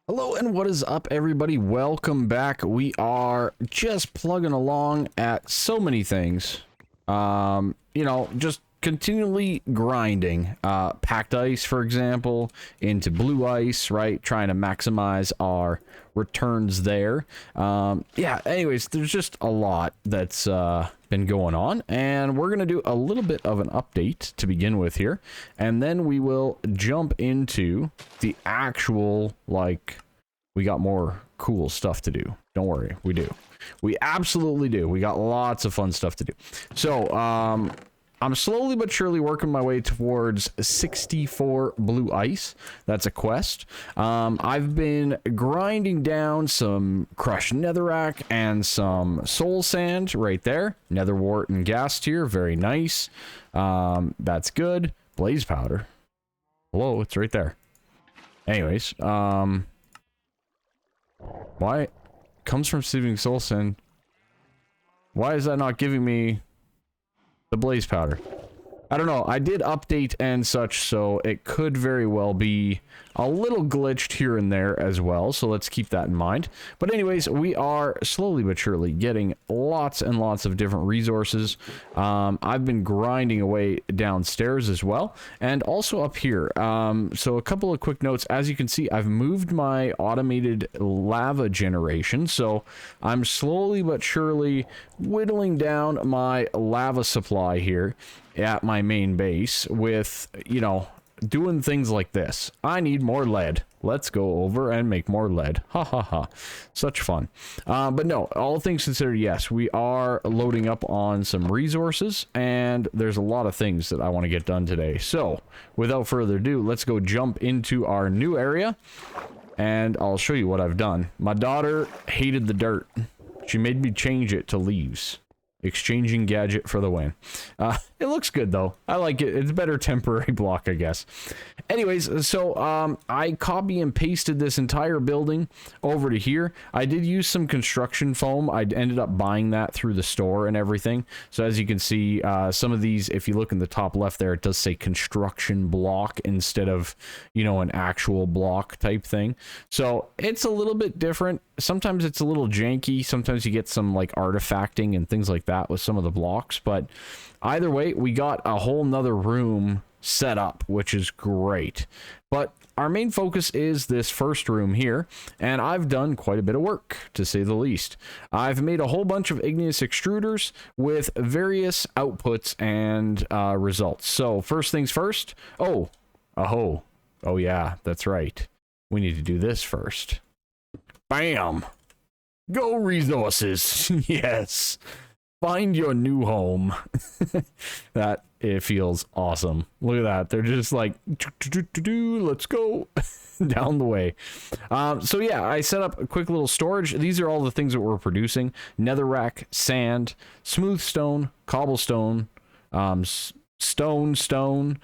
Hello and what is up, everybody? Welcome back. We are just plugging along at so many things. Just continually grinding. Packed ice, for example, into blue ice, right? Trying to maximize our returns there. Anyways, there's just a lot that's been going on, and we're gonna do a little bit of an update to begin with here, and then we will jump into the actual, we got more cool stuff to do. Don't worry, we do. We absolutely do. We got lots of fun stuff to do. So I'm slowly but surely working my way towards 64 blue ice. That's a quest. I've been grinding down some crushed netherrack and some soul sand right there. Nether wart and gas tier, very nice. That's good. Blaze powder. Hello, it's right there. Anyways, why comes from receiving soul sand? Why is that not giving me the blaze powder? I don't know. I did update and such, so it could very well be a little glitched here and there as well, so let's keep that in mind. But anyways, we are slowly but surely getting lots and lots of different resources. I've been grinding away downstairs as well, and also up here. So a couple of quick notes. As you can see, I've moved my automated lava generation, so I'm slowly but surely whittling down my lava supply here at my main base with, doing things like this. I need more lead. Let's go over and make more lead. Ha ha ha. Such fun. But no, all things considered, yes, we are loading up on some resources, and there's a lot of things that I want to get done today. So, without further ado, let's go jump into our new area, and I'll show you what I've done. My daughter hated the dirt. She made me change it to leaves. Exchanging gadget for the win. It looks good though. I like it. It's a better temporary block, I guess. Anyways, so I copy and pasted this entire building over to here. I did use some construction foam. I ended up buying that through the store and everything. So as you can see, some of these, if you look in the top left there, it does say construction block instead of, an actual block type thing. So it's a little bit different. Sometimes it's a little janky. Sometimes you get some artifacting and things like that with some of the blocks, but either way, we got a whole nother room set up, which is great. But our main focus is this first room here, and I've done quite a bit of work, to say the least. I've made a whole bunch of igneous extruders with various outputs and results. So first things first. Oh yeah, that's right. We need to do this first. Bam! Go resources. Yes. Find your new home. That, it feels awesome. Look at that. They're just like, let's go down the way. So yeah, I set up a quick little storage. These are all the things that we're producing. Netherrack, sand, smooth stone, cobblestone, stone,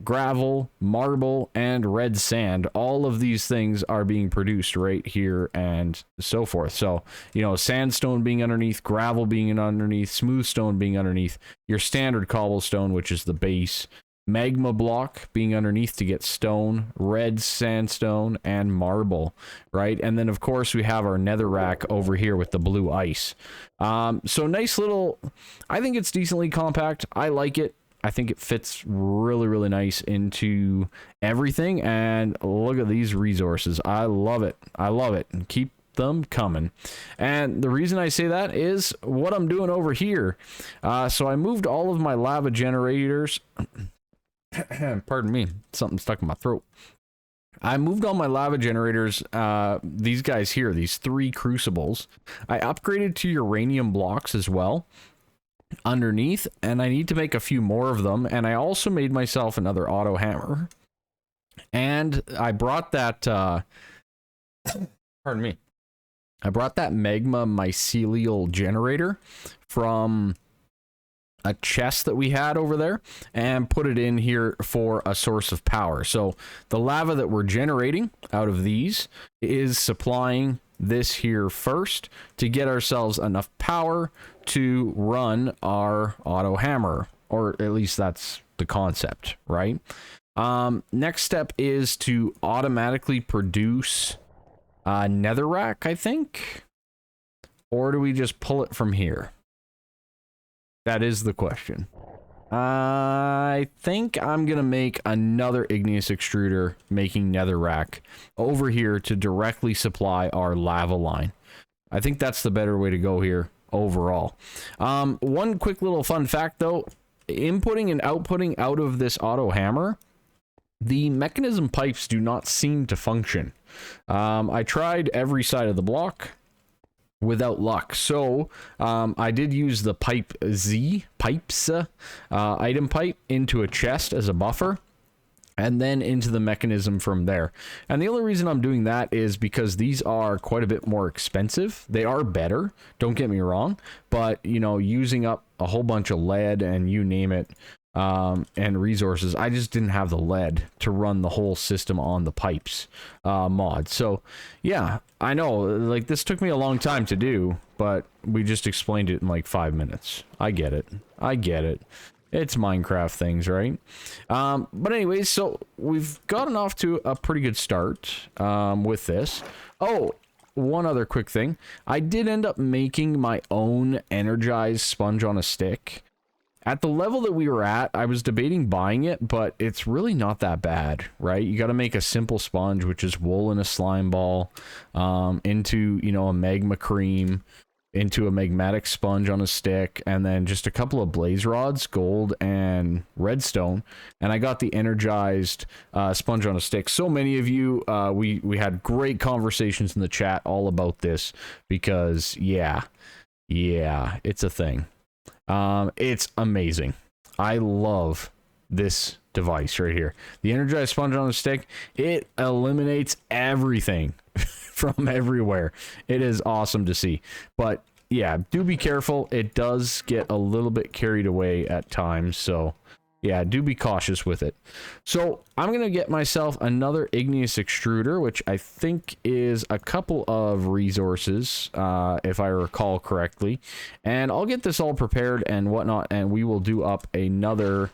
gravel, marble, and red sand. All of these things are being produced right here and so forth. So, sandstone being underneath, gravel being underneath, smooth stone being underneath, your standard cobblestone, which is the base, magma block being underneath to get stone, red sandstone, and marble, right? And then of course we have our netherrack over here with the blue ice. So nice little, I think it's decently compact. I like it. I think it fits really, really nice into everything. And look at these resources. I love it. I love it. And keep them coming. And the reason I say that is what I'm doing over here. So I moved all of my lava generators. Pardon me. Something stuck in my throat. I moved all my lava generators, these guys here, these 3 crucibles. I upgraded to uranium blocks as well underneath, and I need to make a few more of them. And I also made myself another auto hammer, and I brought that pardon me, I brought that magma mycelial generator from a chest that we had over there and put it in here for a source of power. So the lava that we're generating out of these is supplying this here first to get ourselves enough power to run our auto hammer, or at least that's the concept, right? Next step is to automatically produce netherrack, I think? Or do we just pull it from here? That is the question. I think I'm gonna make another igneous extruder making netherrack over here to directly supply our lava line. I think that's the better way to go here overall. One quick little fun fact though, inputting and outputting out of this auto hammer, the mechanism pipes do not seem to function. I tried every side of the block without luck. So I did use the pipes item pipe into a chest as a buffer, and then into the mechanism from there. And the only reason I'm doing that is because these are quite a bit more expensive. They are better, don't get me wrong, but you know, using up a whole bunch of lead and you name it, and resources, I just didn't have the lead to run the whole system on the pipes mod. So yeah, I know, like, this took me a long time to do, but we just explained it in like 5 minutes. I get it. It's Minecraft things, right? But anyways, so we've gotten off to a pretty good start with this. Oh, one other quick thing. I did end up making my own energized sponge on a stick. At the level that we were at, I was debating buying it, but it's really not that bad, right? You got to make a simple sponge, which is wool in a slime ball, into, you know, a magma cream, into a magmatic sponge on a stick, and then just a couple of blaze rods, gold and redstone, and I got the energized sponge on a stick. So many of you, we had great conversations in the chat all about this, because yeah, it's a thing. It's amazing. I love this device right here. The energized sponge on a stick, it eliminates everything from everywhere. It is awesome to see. But yeah, do be careful. It does get a little bit carried away at times, so yeah, do be cautious with it. So I'm gonna get myself another igneous extruder, which I think is a couple of resources, if I recall correctly, and I'll get this all prepared and whatnot, and we will do up another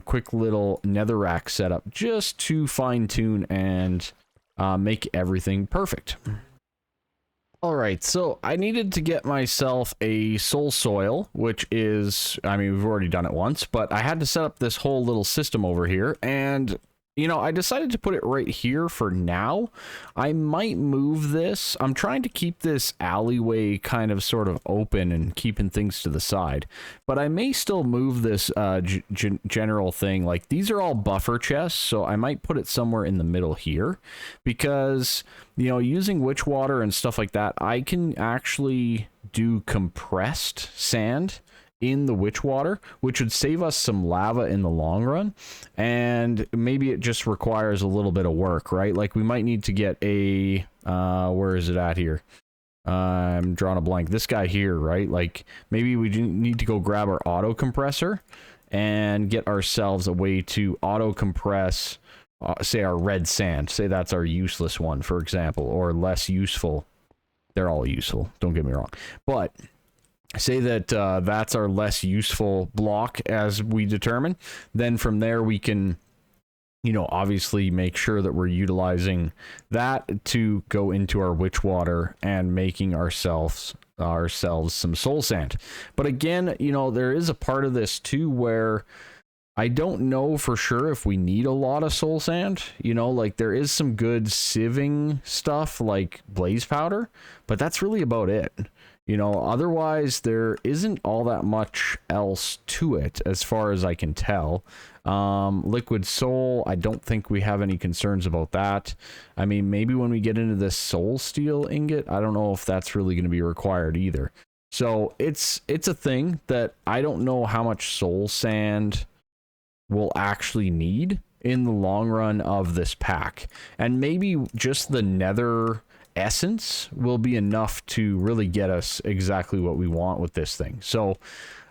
quick little netherrack setup just to fine-tune and make everything perfect. Alright, so I needed to get myself a soul soil, which is, I mean, we've already done it once, but I had to set up this whole little system over here, and, you know, I decided to put it right here for now. I might move this. I'm trying to keep this alleyway kind of sort of open and keeping things to the side, but I may still move this general thing. Like, these are all buffer chests, so I might put it somewhere in the middle here, because, you know, using witch water and stuff like that, I can actually do compressed sand in the witch water, which would save us some lava in the long run, and maybe it just requires a little bit of work, right? Like, we might need to get a where is it at here? I'm drawing a blank. This guy here, right? Like, maybe we need to go grab our auto compressor and get ourselves a way to auto compress, say, our red sand. Say that's our useless one, for example, or less useful. They're all useful, don't get me wrong, but say that that's our less useful block as we determine. Then from there we can, you know, obviously make sure that we're utilizing that to go into our witch water and making ourselves some soul sand. But again, you know, there is a part of this too where I don't know for sure if we need a lot of soul sand. You know, like, there is some good sieving stuff like blaze powder, but that's really about it. You know, otherwise there isn't all that much else to it as far as I can tell. Liquid soul, I don't think we have any concerns about that. I mean, maybe when we get into this soul steel ingot, I don't know if that's really going to be required either. So it's a thing that I don't know how much soul sand we'll actually need in the long run of this pack. And maybe just the nether essence will be enough to really get us exactly what we want with this thing. So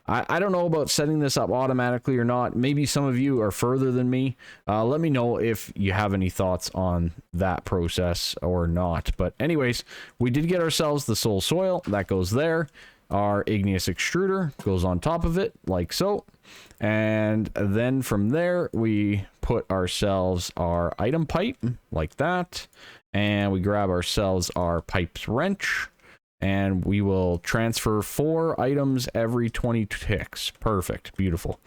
I don't know about setting this up automatically or not. Maybe some of you are further than me. Let me know if you have any thoughts on that process or not. But anyways, we did get ourselves the soul soil. That goes there. Our igneous extruder goes on top of it, like so. And then from there, we put ourselves our item pipe, like that. and we grab ourselves our pipes wrench, and we will transfer 4 items every 20 ticks. Perfect. Beautiful.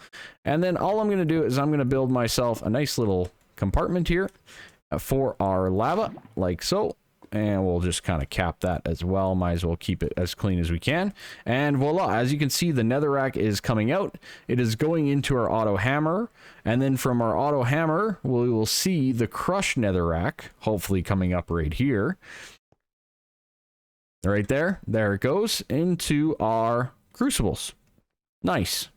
And then all I'm going to do is I'm going to build myself a nice little compartment here for our lava, like so. And we'll just kind of cap that as well. Might as well keep it as clean as we can. And voila, as you can see, the netherrack is coming out. It is going into our auto hammer. And then from our auto hammer, we will see the crushed netherrack, hopefully coming up right here. Right there. There it goes into our crucibles. Nice.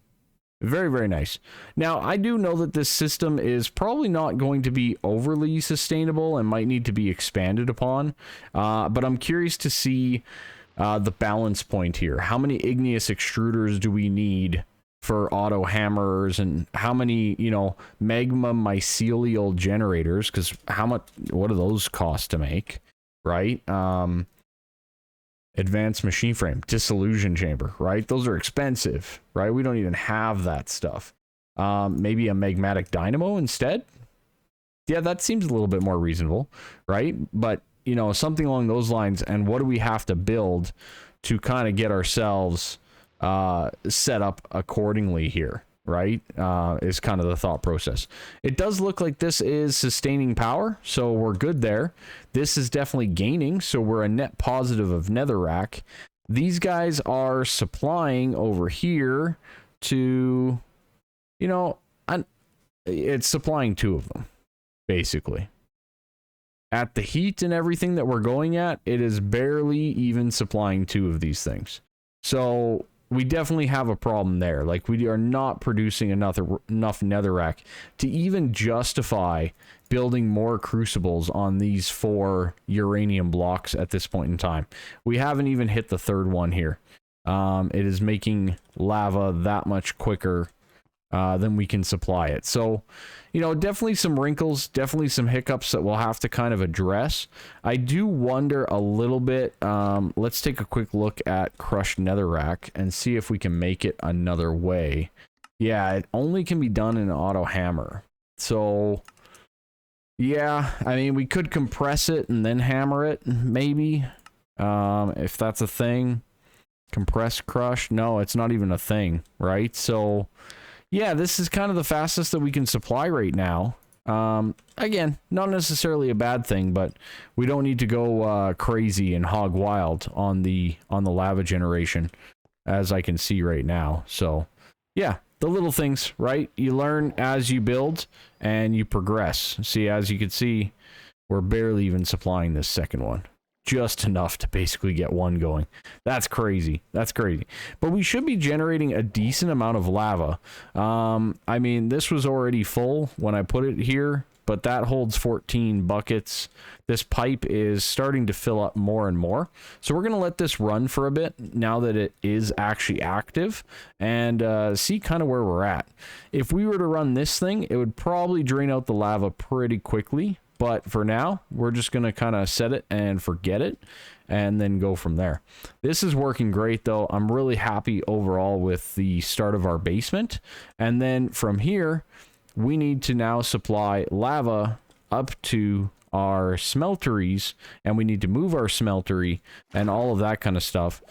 Very, very nice. Now, I do know that this system is probably not going to be overly sustainable and might need to be expanded upon, but I'm curious to see the balance point here. How many igneous extruders do we need for auto hammers, and how many, you know, magma mycelial generators, because what do those cost to make, right? Advanced machine frame, dissolution chamber, right? Those are expensive, right? We don't even have that stuff. Maybe a magmatic dynamo instead. Yeah, that seems a little bit more reasonable, right? But, you know, something along those lines. And what do we have to build to kind of get ourselves set up accordingly here, right? Is kind of the thought process. It does look like this is sustaining power, so we're good there. This is definitely gaining, so we're a net positive of netherrack. These guys are supplying over here to, you know, it's supplying 2 of them, basically. At the heat and everything that we're going at, it is barely even supplying 2 of these things. So we definitely have a problem there. Like, we are not producing enough netherrack to even justify building more crucibles on these 4 uranium blocks at this point in time. We haven't even hit the 3rd one here. It is making lava that much quicker than we can supply it. So, you know, definitely some wrinkles, definitely some hiccups that we'll have to kind of address. I do wonder a little bit. Let's take a quick look at crushed netherrack and see if we can make it another way. Yeah, it only can be done in an auto hammer. So, yeah, I mean, we could compress it and then hammer it, maybe, if that's a thing. Compress crush? No, it's not even a thing, right? So, yeah, this is kind of the fastest that we can supply right now. Again, not necessarily a bad thing, but we don't need to go crazy and hog wild on the lava generation, as I can see right now. So, yeah, the little things, right? You learn as you build and you progress. See, as you can see, we're barely even supplying this second one. Just enough to basically get 1 going. That's crazy. That's crazy. But we should be generating a decent amount of lava. I mean, this was already full when I put it here, but that holds 14 buckets. This pipe is starting to fill up more and more. So we're going to let this run for a bit now that it is actually active, and see kind of where we're at. If we were to run this thing, it would probably drain out the lava pretty quickly. But for now, we're just going to kind of set it and forget it and then go from there. This is working great, though. I'm really happy overall with the start of our basement. And then from here, we need to now supply lava up to our smelteries, and we need to move our smeltery and all of that kind of stuff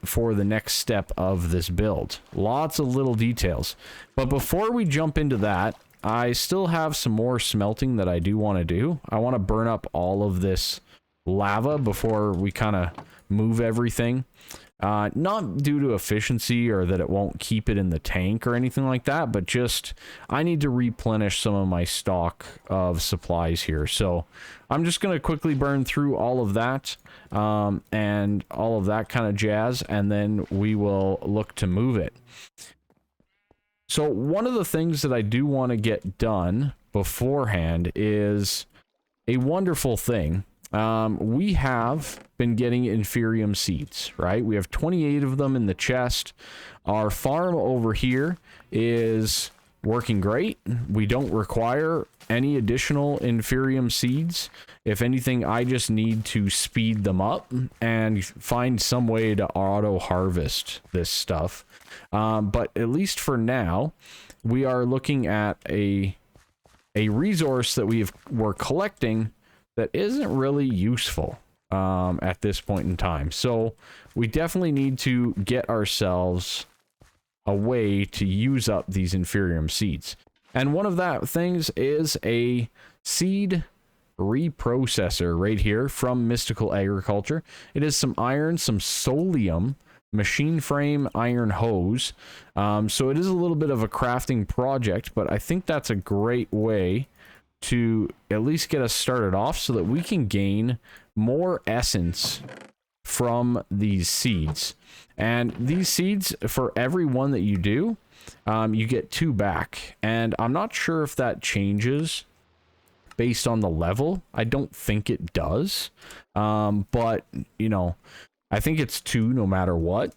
for the next step of this build. Lots of little details. But before we jump into that, I still have some more smelting that I do want to do. I want to burn up all of this lava before we kind of move everything. Not due to efficiency or that it won't keep it in the tank or anything like that, but just I need to replenish some of my stock of supplies here. So I'm just going to quickly burn through all of that and all of that kind of jazz, and then we will look to move it. So one of the things that I do want to get done beforehand is a wonderful thing. We have been getting inferium seeds, right? We have 28 of them in the chest. Our farm over here is working great. We don't require any additional inferium seeds. If anything, I just need to speed them up and find some way to auto harvest this stuff. But at least for now, we are looking at a resource that we're collecting that isn't really useful at this point in time. So we definitely need to get ourselves a way to use up these Inferium seeds. And one of that things is a seed reprocessor right here from Mystical Agriculture. It is some iron, some solium, machine frame, iron hose. So it is a little bit of a crafting project, but I think that's a great way to at least get us started off so that we can gain more essence from these seeds. And these seeds, for every one that you do, you get 2 back. And I'm not sure if that changes based on the level. I don't think it does. But, you know, I think it's 2 no matter what.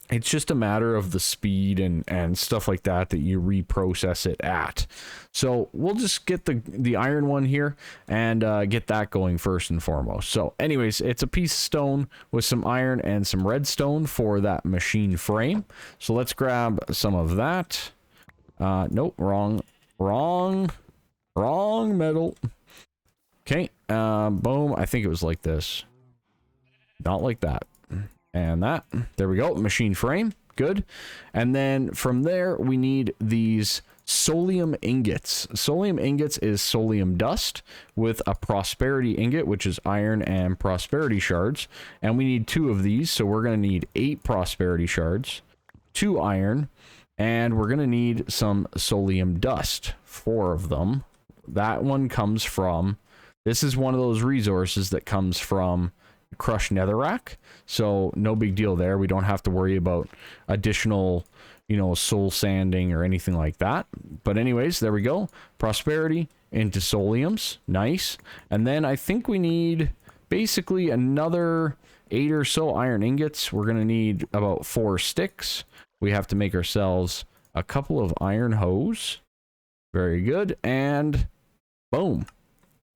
It's just a matter of the speed and stuff like that that you reprocess it at. So we'll just get the iron one here and get that going first and foremost. So anyways, it's a piece of stone with some iron and some redstone for that machine frame. So let's grab some of that. Nope, wrong metal. Okay, boom. I think it was like this. Not like that. And that, there we go, machine frame, good. And then from there, we need these solium ingots. Solium ingots is solium dust with a prosperity ingot, which is iron and prosperity shards. And we need 2 of these, so we're going to need 8 prosperity shards, 2 iron, and we're going to need some solium dust, 4 of them. That one comes from, this is one of those resources that comes from crushed netherrack, so no big deal there. We don't have to worry about additional, you know, soul sanding or anything like that. But anyways, there we go, prosperity into soliums, nice. And then I think we need basically another 8 or so iron ingots. We're gonna need about 4 sticks. We have to make ourselves a couple of iron hose, very good, and boom,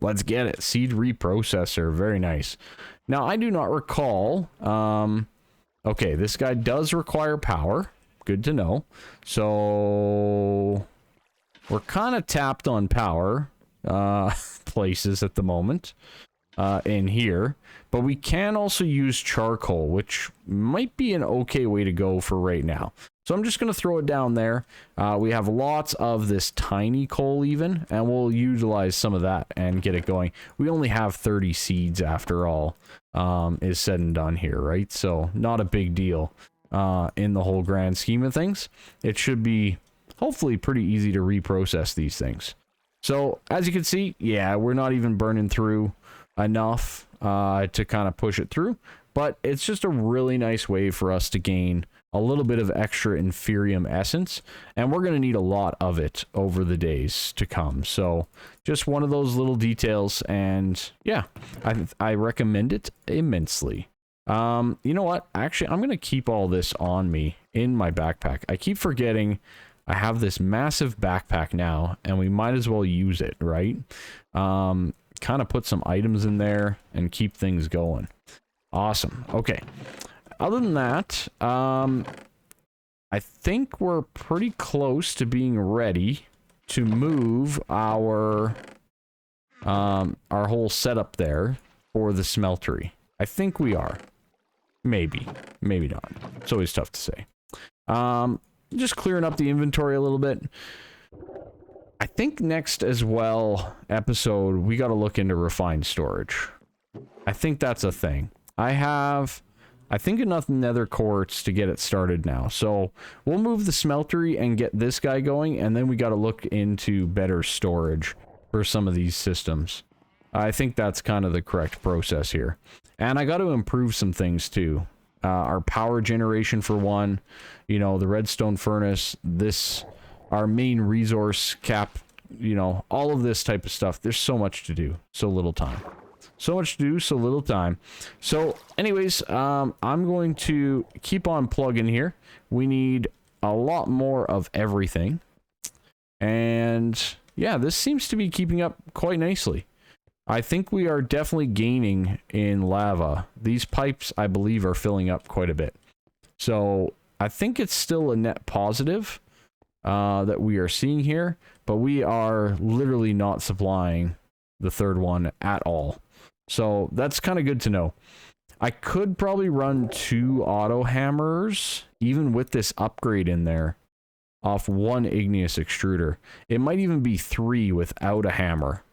let's get it. Seed reprocessor, very nice. Now, I do not recall, okay, this guy does require power, good to know. So, we're kind of tapped on power places at the moment in here. But we can also use charcoal, which might be an okay way to go for right now. So I'm just going to throw it down there. We have lots of this tiny coal even, and we'll utilize some of that and get it going. We only have 30 seeds after all is said and done here, right? So not a big deal in the whole grand scheme of things. It should be hopefully pretty easy to reprocess these things. So as you can see, yeah, we're not even burning through enough to kind of push it through, but it's just a really nice way for us to gain a little bit of extra Inferium essence, and we're going to need a lot of it over the days to come. So just one of those little details, and yeah, I recommend it immensely. You know what? Actually, I'm going to keep all this on me in my backpack. I keep forgetting I have this massive backpack now, and we might as well use it, right? Kind of put some items in there and keep things going. Awesome. Okay. Other than that, I think we're pretty close to being ready to move our whole setup there for the smeltery. I think we are. Maybe. Maybe not. It's always tough to say. Just clearing up the inventory a little bit. I think next as well episode, we got to look into refined storage. I think that's a thing. I think enough nether quartz to get it started now. So we'll move the smeltery and get this guy going, and then we got to look into better storage for some of these systems. I think that's kind of the correct process here. And I got to improve some things too. Our power generation for one, you know, the redstone furnace, our main resource cap, you know, all of this type of stuff. There's so much to do, so little time. So much to do, so little time. So anyways, I'm going to keep on plugging here. We need a lot more of everything. And yeah, this seems to be keeping up quite nicely. I think we are definitely gaining in lava. These pipes, I believe, are filling up quite a bit. So I think it's still a net positive that we are seeing here, but we are literally not supplying the third one at all. So that's kind of good to know. I could probably run 2 auto hammers, even with this upgrade in there, off 1 igneous extruder. It might even be 3 without a hammer.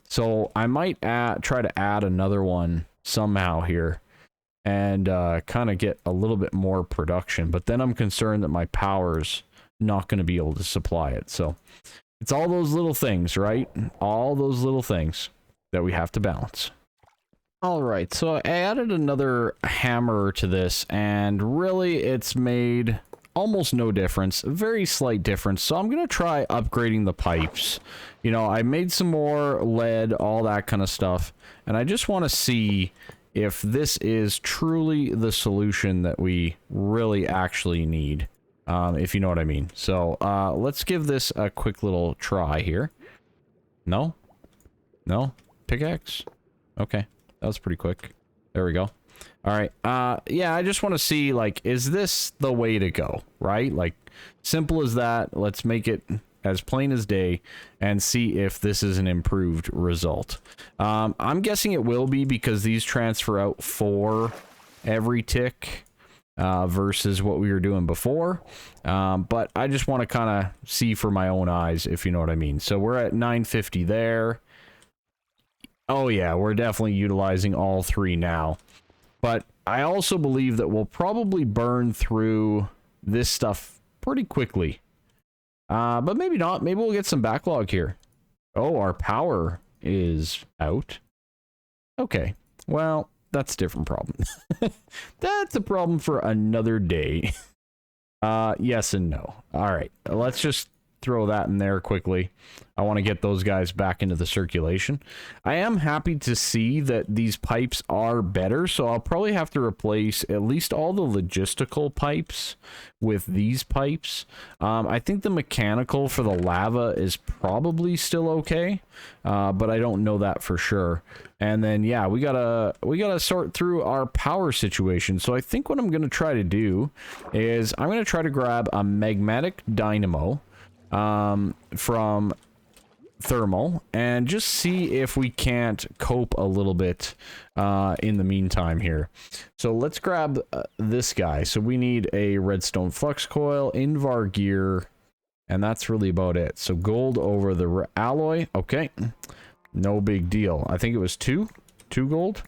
So I might try to add another one somehow here and kind of get a little bit more production. But then I'm concerned that my power's not going to be able to supply it. So it's all those little things, right? All those little things that we have to balance. All right, so I added another hammer to this, and really it's made almost no difference, a very slight difference. So I'm going to try upgrading the pipes. You know, I made some more lead, all that kind of stuff, and I just want to see if this is truly the solution that we really actually need, if you know what I mean. So let's give this a quick little try here. No? No? Pickaxe? Okay. That was pretty quick. There we go. All right. Yeah, I just want to see, like, is this the way to go, right? Like, simple as that. Let's make it as plain as day and see if this is an improved result. I'm guessing it will be because these transfer out 4 every tick versus what we were doing before. But I just want to kind of see for my own eyes, if you know what I mean. So we're at 950 there. Oh yeah, we're definitely utilizing all 3 now. But I also believe that we'll probably burn through this stuff pretty quickly. But maybe not. Maybe we'll get some backlog here. Oh, our power is out. Okay. Well, that's a different problem. That's a problem for another day. Yes and no. All right. Let's just throw that in there quickly. I want to get those guys back into the circulation. I am happy to see that these pipes are better, so I'll probably have to replace at least all the logistical pipes with these pipes. I think the mechanical for the lava is probably still okay, but I don't know that for sure. And then yeah, we gotta sort through our power situation. So I think what I'm gonna try to do is I'm gonna try to grab a magmatic dynamo from thermal and just see if we can't cope a little bit in the meantime here. So let's grab this guy. So we need a redstone flux coil, Invar gear, and that's really about it. So gold over the alloy. Okay, no big deal. I think it was 2 gold.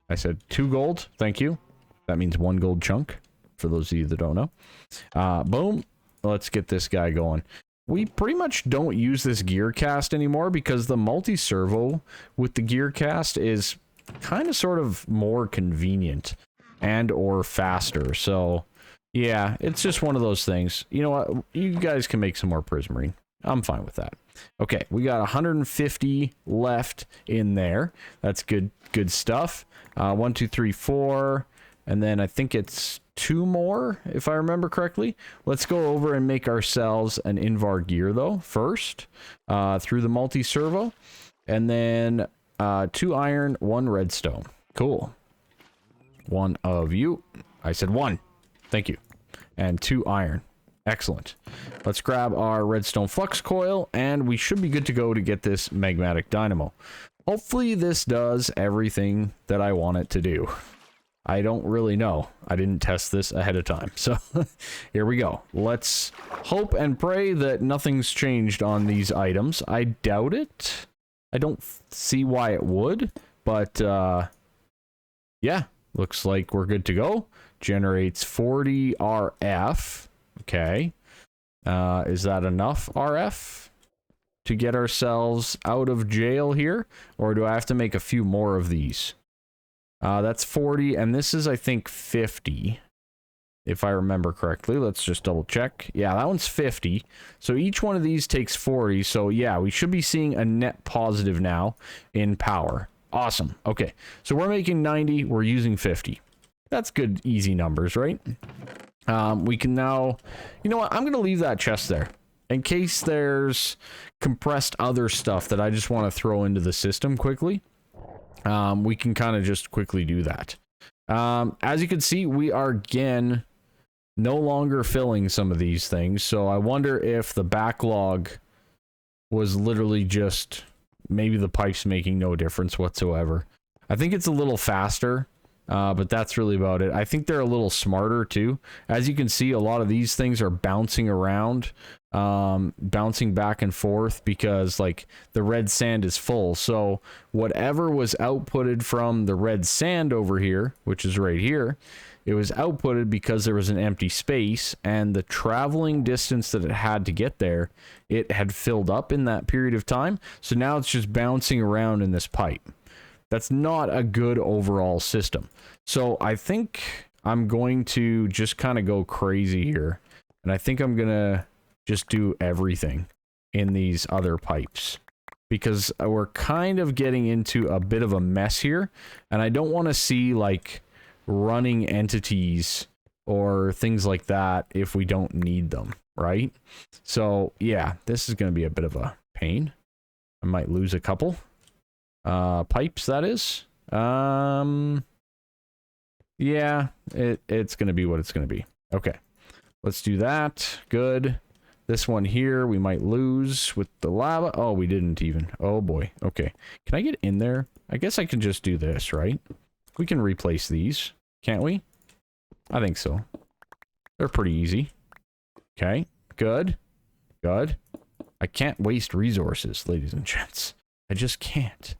I said 2 gold. Thank you. That means 1 gold chunk for those of you that don't know. Boom. Let's get this guy going. We pretty much don't use this gear cast anymore because the multi-servo with the gear cast is kind of sort of more convenient and or faster. So yeah, it's just one of those things. You know what? You guys can make some more prismarine. I'm fine with that. Okay, we got 150 left in there. That's good stuff. 1, 2, 3, 4. And then I think it's 2 more, if I remember correctly. Let's go over and make ourselves an Invar gear, though, first, through the multi-servo. And then 2 iron, 1 redstone. Cool. 1 of you. I said 1. Thank you. And 2 iron. Excellent. Let's grab our redstone flux coil, and we should be good to go to get this magmatic dynamo. Hopefully this does everything that I want it to do. I don't really know. I didn't test this ahead of time. So here we go. Let's hope and pray that nothing's changed on these items. I doubt it. I don't see why it would, but yeah, looks like we're good to go. Generates 40 RF. Okay. Is that enough RF to get ourselves out of jail here? Or do I have to make a few more of these? That's 40, and this is, I think, 50, if I remember correctly. Let's just double check. Yeah, that one's 50. So each one of these takes 40. So yeah, we should be seeing a net positive now in power. Awesome. Okay, so we're making 90. We're using 50. That's good, easy numbers, right? We can now... You know what? I'm going to leave that chest there. In case there's compressed other stuff that I just want to throw into the system quickly. We can kind of just quickly do that. As you can see, we are again no longer filling some of these things. So I wonder if the backlog was literally just maybe the pipe's making no difference whatsoever. I think it's a little faster, but that's really about it. I think they're a little smarter too. As you can see, a lot of these things are bouncing around, bouncing back and forth because like the red sand is full. So whatever was outputted from the red sand over here, which is right here, it was outputted because there was an empty space, and the traveling distance that it had to get there, it had filled up in that period of time. So now it's just bouncing around in this pipe. That's not a good overall system. So I think I'm going to just kind of go crazy here. And I think I'm going to just do everything in these other pipes, because we're kind of getting into a bit of a mess here. And I don't want to see like running entities or things like that if we don't need them, right? So yeah, this is going to be a bit of a pain. I might lose a couple pipes, that is. Yeah, it's going to be what it's going to be. Okay, let's do that. Good. This one here we might lose with the lava. Oh, we didn't even. Oh boy. Okay, can I get in there? I guess I can just do this, right? We can replace these, can't we? I think so. They're pretty easy. Okay, good. Good. I can't waste resources, ladies and gents. I just can't.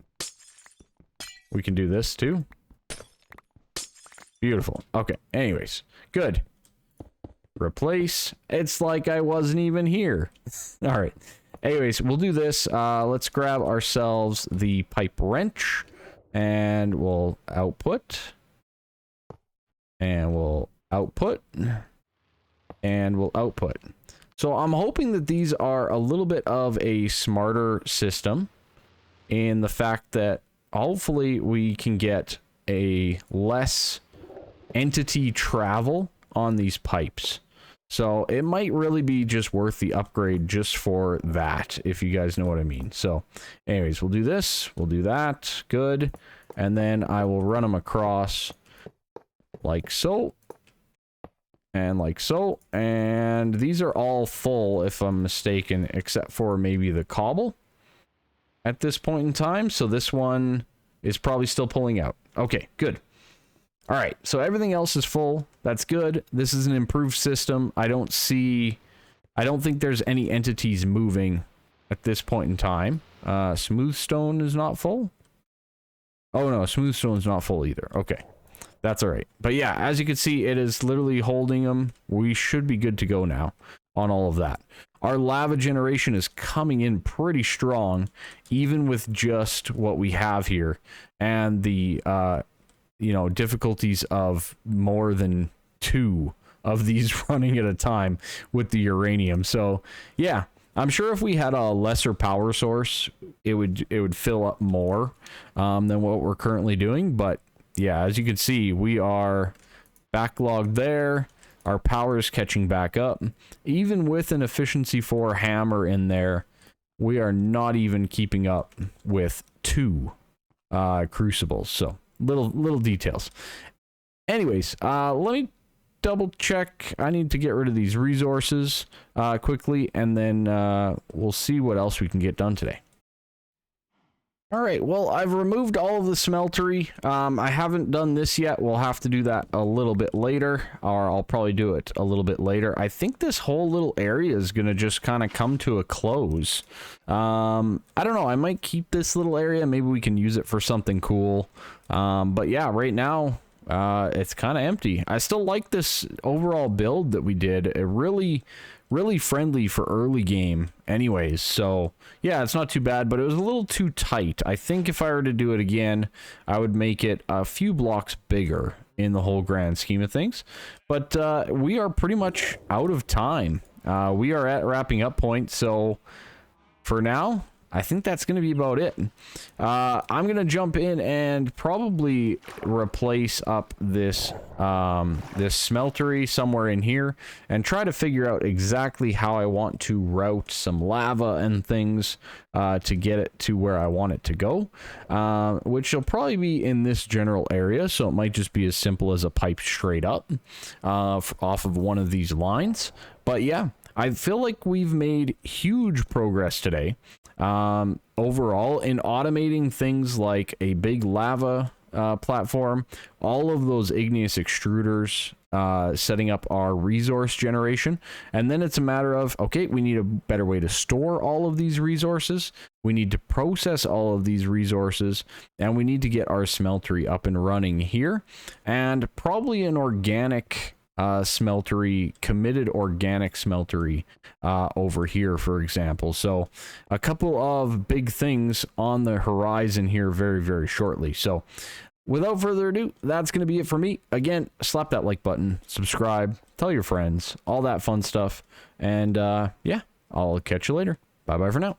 We can do this too. Beautiful. Okay, anyways. Good. Replace. It's like I wasn't even here. Alright. Anyways, we'll do this. Let's grab ourselves the pipe wrench. And we'll output. And we'll output. And we'll output. So I'm hoping that these are a little bit of a smarter system, in the fact that hopefully we can get a less entity travel on these pipes. So it might really be just worth the upgrade just for that, if you guys know what I mean. So anyways, we'll do this, we'll do that, good. And then I will run them across like so. And like so. And these are all full, if I'm mistaken, except for maybe the cobble at this point in time. So this one is probably still pulling out. Okay, good. All right, so everything else is full. That's good. This is an improved system. I don't think there's any entities moving at this point in time. Smooth stone is not full. Oh no, smooth stone is not full either. Okay, that's all right. But yeah, as you can see, it is literally holding them. We should be good to go now on all of that. Our lava generation is coming in pretty strong, even with just what we have here, and the you know, difficulties of more than 2 of these running at a time with the uranium. So yeah, I'm sure if we had a lesser power source, it would fill up more than what we're currently doing. But yeah, as you can see, we are backlogged there. Our power is catching back up. Even with an efficiency 4 hammer in there, we are not even keeping up with 2 crucibles. So little details. Anyways, let me double check. I need to get rid of these resources quickly, and then we'll see what else we can get done today. All right, well, I've removed all of the smeltery. I haven't done this yet. We'll have to do that a little bit later, or I'll probably do it a little bit later. I think this whole little area is going to just kind of come to a close. I don't know. I might keep this little area. Maybe we can use it for something cool. But yeah, right now, it's kind of empty. I still like this overall build that we did. It really friendly for early game anyways. So yeah, it's not too bad, but it was a little too tight. I think if I were to do it again, I would make it a few blocks bigger in the whole grand scheme of things. But we are pretty much out of time. We are at wrapping up point. So for now, I think that's going to be about it. I'm going to jump in and probably replace up this this smeltery somewhere in here and try to figure out exactly how I want to route some lava and things to get it to where I want it to go, which will probably be in this general area. So it might just be as simple as a pipe straight up off of one of these lines. But yeah, I feel like we've made huge progress today. Overall, in automating things like a big lava platform, all of those igneous extruders, setting up our resource generation. And then it's a matter of, okay, we need a better way to store all of these resources. We need to process all of these resources, and we need to get our smeltery up and running here. And probably an organic smeltery, committed organic smeltery over here, for example. So a couple of big things on the horizon here very, very shortly. So without further ado, that's going to be it for me. Again, slap that like button, subscribe, tell your friends, all that fun stuff. And yeah, I'll catch you later. Bye-bye for now.